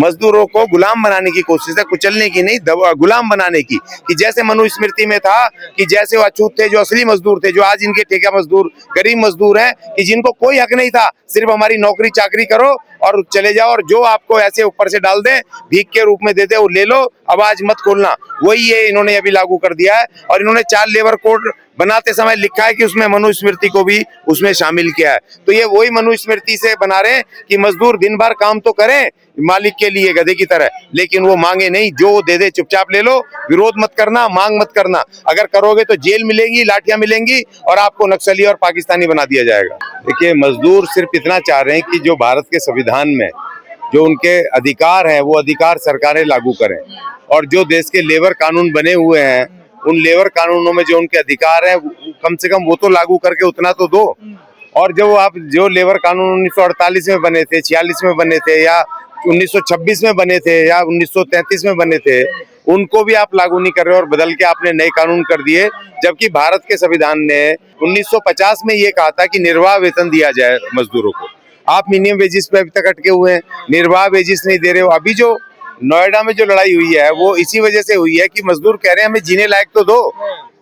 मजदूरों को गुलाम बनाने की कोशिश है, कुचलने की नहीं, गुलाम बनाने की। कि जैसे मनुस्मृति में था कि जैसे वो अछूत थे, जो असली मजदूर थे, जो आज इनके ठेका मजदूर, गरीब मजदूर हैं, कि जिनको कोई हक नहीं था, सिर्फ हमारी नौकरी चाकरी करो और चले जाओ, और जो आपको ऐसे ऊपर से डाल दें, भीख के रूप में दे दे, वो ले लो, आवाज मत खोलना। वही ये इन्होंने अभी लागू कर दिया है। और इन्होंने 4 लेबर कोड बनाते समय लिखा है कि उसमें मनुस्मृति को भी उसमें शामिल किया है। तो ये वही मनुस्मृति से बना रहे हैं कि मजदूर दिन भर काम तो करें मालिक के लिए गधे की तरह, लेकिन वो मांगे नहीं, जो वो दे दे चुपचाप ले लो, विरोध मत करना, मांग मत करना। अगर करोगे तो जेल मिलेंगी, लाठियां मिलेंगी और आपको नक्सली और पाकिस्तानी बना दिया जाएगा। देखिए, मजदूर सिर्फ इतना चाह रहे हैं कि जो भारत के संविधान में जो उनके अधिकार हैं, वो अधिकार सरकारें लागू करें, और जो देश के लेबर कानून बने हुए हैं, उन लेबर कानूनों में जो उनके अधिकार है, कम से कम वो तो लागू करके उतना तो दो। और जो लेबर कानून 1948 में बने थे, 46 में बने थे, या 1926 में बने थे, या 1933 में बने थे, उनको भी आप लागू नहीं कर रहे और बदल के आपने नए कानून कर दिए। जबकि भारत के संविधान ने 1950 में ये कहा था कि निर्वाह वेतन दिया जाए मजदूरों को। आप मिनिमम वेजिस पे अभी तक अटके हुए हैं, निर्वाह वेजिस नहीं दे रहे हो। अभी जो नोएडा में जो लड़ाई हुई है, वो इसी वजह से हुई है कि मजदूर कह रहे हैं हमें जीने लायक तो दो,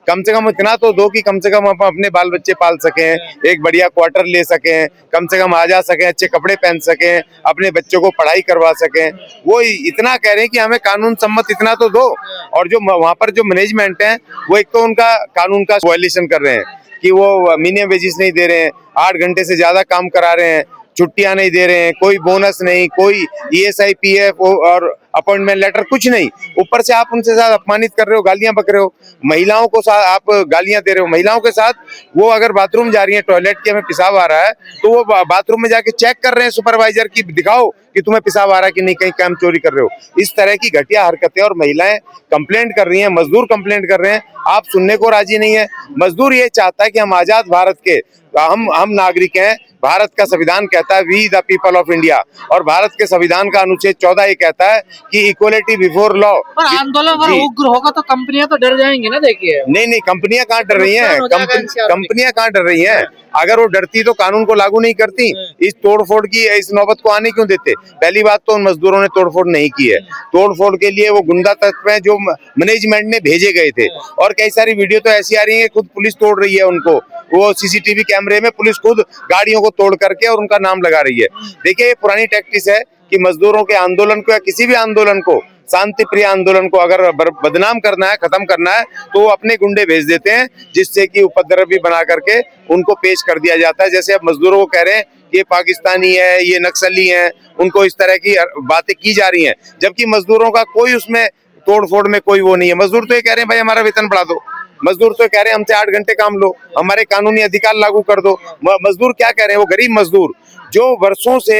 कम से कम इतना तो दो कि कम से कम हम अपने बाल बच्चे पाल सकें, एक बढ़िया क्वार्टर ले सकें, कम से कम आ जा सकें, अच्छे कपड़े पहन सकें, अपने बच्चों को पढ़ाई करवा सकें। वो इतना कह रहे हैं कि हमें कानून सम्मत इतना तो दो। और जो वहाँ पर जो मैनेजमेंट है, वो एक तो उनका कानून का वायलेशन कर रहे हैं कि वो मिनिमम वेजेस नहीं दे रहे हैं, 8 घंटे से ज्यादा काम करा रहे हैं, छुट्टियां नहीं दे रहे हैं, कोई बोनस नहीं, कोई ESI PF और अपॉइंटमेंट लेटर कुछ नहीं। ऊपर से आप उनसे साथ अपमानित कर रहे हो, गालियां बक रहे हो, महिलाओं को साथ आप गालियां दे रहे हो। महिलाओं के साथ वो अगर बाथरूम जा रही है, टॉयलेट के हमें पेशाब आ रहा है, तो वो बाथरूम में जाके चेक कर रहे हैं सुपरवाइजर की, दिखाओ कि तुम्हें पेशाब आ रहा है कि नहीं, कहीं काम चोरी कर रहे हो। इस तरह की घटिया हरकतें, और महिलाएं कंप्लेंट कर रही हैं, मजदूर कंप्लेंट कर रहे हैं, आप सुनने को राजी नहीं है। मजदूर ये चाहता है कि हम आजाद भारत के हम नागरिक हैं। भारत का संविधान कहता है we the people of India, और भारत के संविधान का अनुच्छेद 14 ये कहता है कि इक्वलिटी बिफोर लॉ। पर आंदोलन अगर उग्र होगा तो कंपनियां तो डर जाएंगी ना। देखिए, नहीं, कंपनियां कहाँ डर रही हैं, कंपनियां कहाँ डर रही हैं। अगर वो डरती तो कानून को लागू नहीं करती, इस तोड़फोड़ की इस नौबत को आने क्यों देते। पहली बात तो उन मजदूरों ने तोड़फोड़ नहीं की है, तोड़फोड़ के लिए वो गुंडा तत्व हैं जो मैनेजमेंट ने भेजे गए थे। और कई सारी वीडियो तो ऐसी आ रही है, खुद पुलिस तोड़ रही है उनको, वो CCTV कैमरे में पुलिस खुद गाड़ियों को तोड़ करके और उनका नाम लगा रही है। देखिए, ये पुरानी टैक्टिस है कि मजदूरों के आंदोलन को या किसी भी आंदोलन को, शांति प्रिय आंदोलन को अगर बदनाम करना है, खत्म करना है, तो वो अपने गुंडे भेज देते हैं, जिससे कि उपद्रवी बना करके उनको पेश कर दिया जाता है। जैसे अब मजदूरों को कह रहे हैं ये पाकिस्तानी है, ये नक्सली हैं, उनको इस तरह की बातें की जा रही हैं, जबकि मजदूरों का कोई उसमें तोड़फोड़ में कोई वो नहीं है। मजदूर तो ये कह रहे हैं भाई हमारा वेतन बढ़ा दो, मजदूर तो कह रहे हैं हमसे 8 घंटे काम लो, हमारे कानूनी अधिकार लागू कर दो। मजदूर क्या कह रहे हैं, वो गरीब मजदूर जो वर्षों से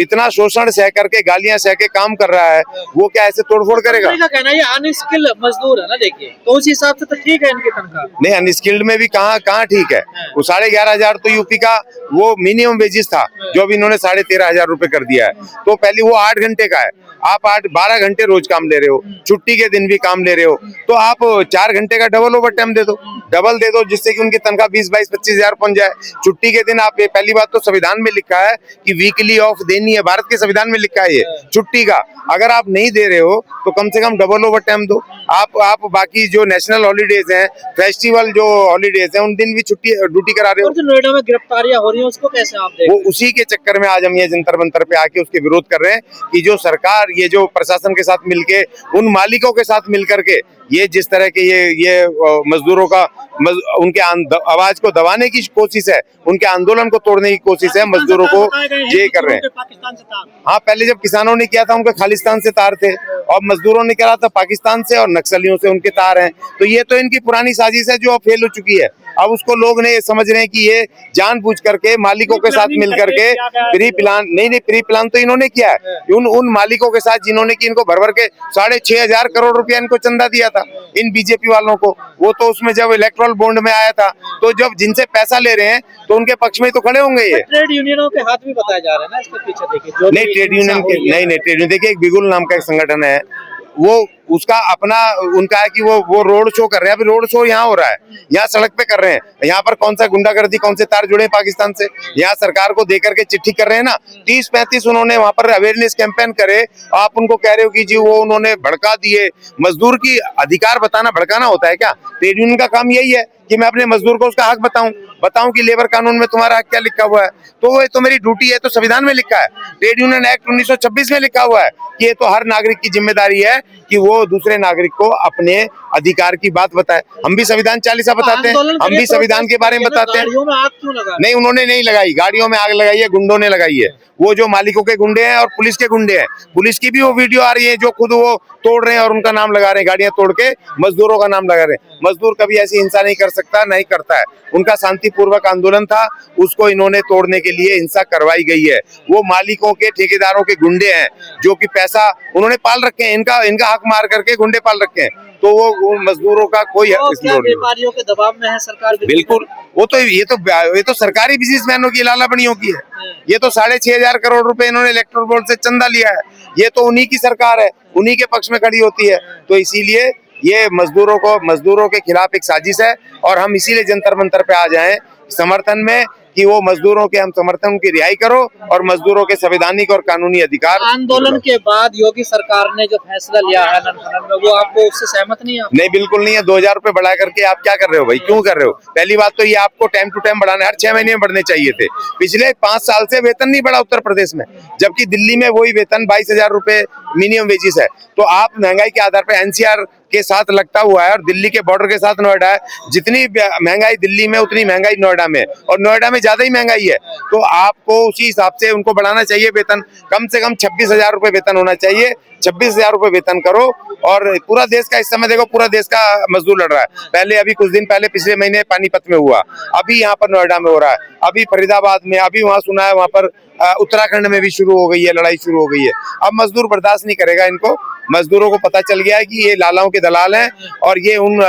इतना शोषण सह करके, गालियां सह के काम कर रहा है, वो क्या ऐसे तोड़फोड़ करेगा। का कहना है ये अनस्किल्ड मजदूर है ना। देखिए, तो उस हिसाब से तो ठीक है इनकी तनख्वाह। नहीं, अनस्किल्ड में भी कहाँ ठीक है। वो 11,500 तो यूपी का वो मिनिमम वेजेस था, जो अभी इन्होंने 13,500 रुपए कर दिया है। तो पहले वो 8 घंटे का है, आप 12 घंटे रोज काम ले रहे हो, छुट्टी के दिन भी काम ले रहे हो, तो आप 4 घंटे का डबल ओवर टाइम दे दो, जिससे कि उनकी तनख्वाह 20, 22, 25 हजार पहुंच जाए। छुट्टी के दिन आप, पहली बात तो संविधान में लिखा है कि वीकली ऑफ देनी है, भारत के संविधान में लिखा है ये छुट्टी का। अगर आप नहीं दे रहे हो तो कम से कम डबल ओवर टाइम दो। आप बाकी जो नेशनल हॉलीडेज हैं, फेस्टिवल जो हॉलीडेज हैं, उन दिन भी छुट्टी ड्यूटी करा रहे हो। और जो नोएडा में गिरफ्तारियां हो रही हैं, उसको कैसे आप देखते हैं? वो उसी के चक्कर में आज हम ये जंतर मंतर पे आके उसके विरोध कर रहे हैं कि जो सरकार, ये जो प्रशासन के साथ मिलके, उन मालिकों के साथ मिलकर के ये जिस तरह के ये मजदूरों का उनके आवाज को दबाने की कोशिश है, उनके आंदोलन को तोड़ने की कोशिश है, मजदूरों को ये कर रहे हैं। पाकिस्तान से तार। हाँ, पहले जब किसानों ने किया था उनके खालिस्तान से तार थे, और मजदूरों ने करा था पाकिस्तान से, और नक्सलियों से उनके तार हैं। तो ये तो इनकी पुरानी साजिश है जो अब फेल हो चुकी है। अब उसको लोग ने समझ रहे हैं कि ये जानबूझ करके मालिकों के साथ मिल करके प्री प्लान तो इन्होंने किया है उन मालिकों के साथ जिन्होंने कि इनको भर के 6,500 करोड़ रुपया इनको चंदा दिया था इन बीजेपी वालों को। वो तो उसमें जब इलेक्ट्रल बॉन्ड में आया था, तो जब जिनसे पैसा ले रहे हैं तो उनके पक्ष में तो खड़े होंगे। ये ट्रेड यूनियनों के हाथ भी बताया जा रहा है ना इसके पीछे। देखिए, नहीं, ट्रेड यूनियन देखिए, एक बिगुल नाम का एक संगठन है, वो उसका अपना उनका है कि वो रोड शो कर रहे हैं। अभी रोड शो यहाँ हो रहा है, यहाँ सड़क पे कर रहे हैं। यहाँ पर कौन सा गुंडागर्दी, कौन से तार जुड़े हैं पाकिस्तान से? यहाँ सरकार को देकर के चिट्ठी कर रहे हैं ना। 30-35 उन्होंने वहां पर अवेयरनेस कैंपेन करे, आप उनको कह रहे हो कि जी वो उन्होंने भड़का दिए। मजदूर की अधिकार बताना भड़काना होता है क्या? ट्रेड यूनियन का काम यही है कि मैं अपने मजदूर को उसका हक बताऊं कि लेबर कानून में तुम्हारा हक क्या लिखा हुआ है। तो ये तो मेरी ड्यूटी है, तो संविधान में लिखा है, ट्रेड यूनियन एक्ट 1926 में लिखा हुआ है कि ये तो हर नागरिक की जिम्मेदारी है कि वो दूसरे नागरिक को अपने अधिकार की बात बताए। हम भी संविधान चालीसा बताते हैं, हम भी संविधान के बारे में बताते हैं। गाड़ियों में आग क्यों लगा? नहीं, उन्होंने नहीं लगाई, गाड़ियों में आग लगाई है, गुंडों ने लगाई है। वो जो मालिकों के गुंडे हैं और पुलिस के गुंडे हैं। पुलिस की भी वो वीडियो आ रही है जो खुद वो तोड़ रहे हैं और उनका नाम लगा रहे हैं, गाड़ियां तोड़ के मजदूरों का नाम लगा रहे हैं। मजदूर कभी ऐसी हिंसा नहीं कर सकता, नहीं करता है। उनका शांतिपूर्वक आंदोलन था, उसको इन्होंने तोड़ने के लिए हिंसा करवाई गई है। वो मालिकों के, ठेकेदारों के गुंडे हैं जो कि पैसा उन्होंने पाल रखे हैं, इनका हक मार करके गुंडे पाल रखे हैं। तो वो मजदूरों का कोई क्या व्यापारियों के दबाव में है सरकार? बिल्कुल। वो तो ये तो सरकारी बिजनेसमैनों की, लाला बनियों की है। ये तो 6,500 करोड़ रुपए इन्होंने इलेक्टोरल बोर्ड से चंदा लिया है। ये तो उन्हीं की सरकार है, उन्हीं के पक्ष में खड़ी होती है। तो इसीलिए ये मजदूरों के खिलाफ एक साजिश है और हम इसीलिए जंतर मंतर पे आ जाएं समर्थन में कि वो मजदूरों के, हम समर्थन की रिहाई करो और मजदूरों के संवैधानिक और कानूनी अधिकार। आंदोलन के बाद योगी सरकार ने जो फैसला लिया है नन में, वो आपको उससे सहमत नहीं है? नहीं, बिल्कुल नहीं है। 2,000 रुपए बढ़ा करके आप क्या कर रहे हो भाई? क्यों कर रहे हो? पहली बात तो ये आपको टाइम टू टाइम बढ़ाने, हर 6 महीने में बढ़ने चाहिए थे। पिछले 5 साल से वेतन नहीं बढ़ा उत्तर प्रदेश में, जबकि दिल्ली में वही वेतन 22,000 रुपए मिनिमम वेजेस है। तो आप महंगाई के आधार पर एनसीआर के साथ लगता हुआ है और दिल्ली के बॉर्डर के साथ नोएडा है। जितनी महंगाई दिल्ली में उतनी महंगाई नोएडा में, और नोएडा में ज्यादा ही महंगाई है। तो आपको उसी हिसाब से उनको बढ़ाना चाहिए वेतन। कम से कम 26,000 रुपए वेतन होना चाहिए। 26,000 रुपए वेतन करो। और पूरा देश का इस समय देखो, पूरा देश का मजदूर लड़ रहा है। पहले अभी कुछ दिन पहले पिछले महीने पानीपत में हुआ, अभी यहाँ पर नोएडा में हो रहा है, अभी फरीदाबाद में, अभी वहाँ सुना है वहाँ पर उत्तराखंड में भी शुरू हो गई है, लड़ाई शुरू हो गई है। अब मजदूर बर्दाश्त नहीं करेगा इनको। मजदूरों को पता चल गया है कि ये लालाओं के दलाल हैं और ये उन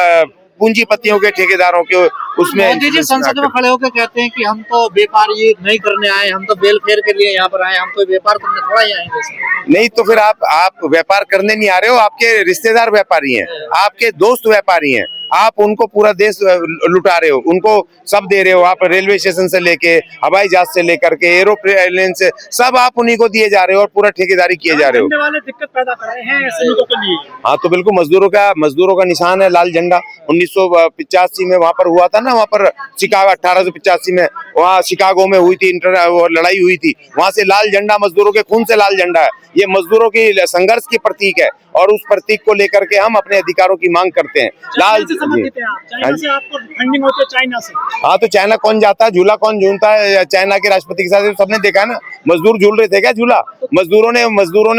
पूंजीपतियों के, ठेकेदारों के उसमें। मोदी जी संसद में खड़े होकर कहते हैं कि हम तो व्यापार ये नहीं करने आए, हम तो वेलफेयर के लिए यहाँ पर आए, हम तो व्यापार करने थोड़ा ही आएंगे। नहीं तो फिर आप व्यापार करने नहीं आ रहे हो, आपके रिश्तेदार व्यापारी हैं, आपके दोस्त व्यापारी हैं। आप उनको पूरा देश लुटा रहे हो, उनको सब दे रहे हो। आप रेलवे स्टेशन से लेके, हवाई जहाज से लेकर के, एरोप्लेन से, सब आप उन्हीं को दिए जा रहे हो और पूरा ठेकेदारी किए जा रहे हो। वाले दिक्कत पैदा कर रहे हैं श्रमिकों के लिए। हाँ, तो बिल्कुल मजदूरों का निशान है लाल झंडा। 1985 में वहां पर हुआ था ना, वहां पर शिकागो 1885 में वहाँ शिकागो में हुई थी लड़ाई हुई थी। वहां से लाल झंडा, मजदूरों के खून से लाल झंडा है। ये मजदूरों की संघर्ष की प्रतीक है और उस प्रतीक को लेकर के हम अपने अधिकारों की मांग करते हैं। लाल चाइना से आपको फंडिंग होती है? चाइना से? हाँ, तो चाइना कौन जाता है, झूला कौन झूलता है चाइना के राष्ट्रपति के साथ? सबने देखा है ना, मजदूर झूल रहे थे क्या झूला? मजदूरों ने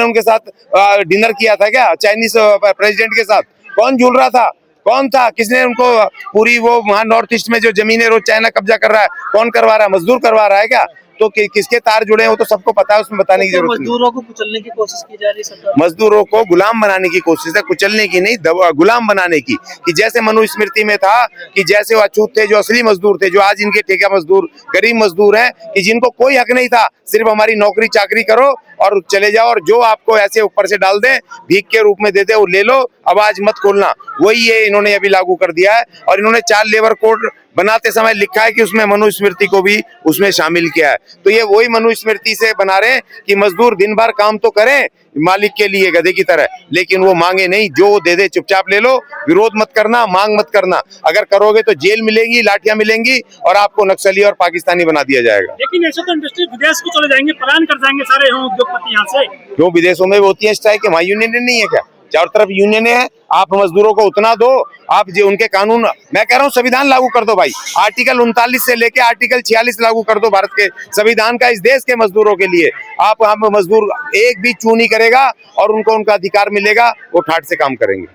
उनके साथ डिनर किया था क्या चाइनीज प्रेसिडेंट के साथ? कौन झूल रहा था? कौन था? किसने उनको पूरी वो वहाँ नॉर्थ ईस्ट में जो जमीनें रोज चाइना कब्जा कर रहा है, कौन करवा रहा है? मजदूर करवा रहा है क्या? तो किसके तार जुड़े हैं वो तो सबको पता है, उसमें बताने की जरूरत नहीं। मजदूरों को कुचलने की कोशिश की जा रही है सरकार। मजदूरों को गुलाम बनाने की कोशिश है, कुचलने की नहीं, गुलाम बनाने की। कि जैसे मनुस्मृति में था कि जैसे वो अछूत थे, जो असली मजदूर थे, जो आज इनके ठेका मजदूर, गरीब मजदूर हैं, कि जिनको कोई हक नहीं था, सिर्फ हमारी नौकरी चाकरी करो और चले जाओ, और जो आपको ऐसे ऊपर से डाल दे, भीख के रूप में दे दे, वो ले लो, आवाज मत खोलना। वही ये इन्होंने अभी लागू कर दिया है। और इन्होंने 4 लेबर कोड बनाते समय लिखा है कि उसमें मनुस्मृति को भी उसमें शामिल किया है। तो ये वही मनुस्मृति से बना रहे हैं कि मजदूर दिन भर काम तो करें मालिक के लिए गधे की तरह, लेकिन वो मांगे नहीं, जो दे दे चुपचाप ले लो, विरोध मत करना, मांग मत करना। अगर करोगे तो जेल मिलेगी, लाठियां मिलेंगी और आपको नक्सली और पाकिस्तानी बना दिया जाएगा। लेकिन ऐसे तो इंडस्ट्री विदेश को चले जाएंगे, पलायन कर जाएंगे सारे उद्योगपति यहाँ से। क्यों? विदेशों में होती है स्ट्राइक, वहाँ यूनियन नहीं है क्या? चारों तरफ यूनियन है। आप मजदूरों को उतना दो, आप जो उनके कानून, मैं कह रहा हूँ संविधान लागू कर दो भाई। आर्टिकल 39 से लेके आर्टिकल 46 लागू कर दो भारत के संविधान का, इस देश के मजदूरों के लिए। आप मजदूर एक भी चू नहीं करेगा और उनको उनका अधिकार मिलेगा, वो ठाठ से काम करेंगे।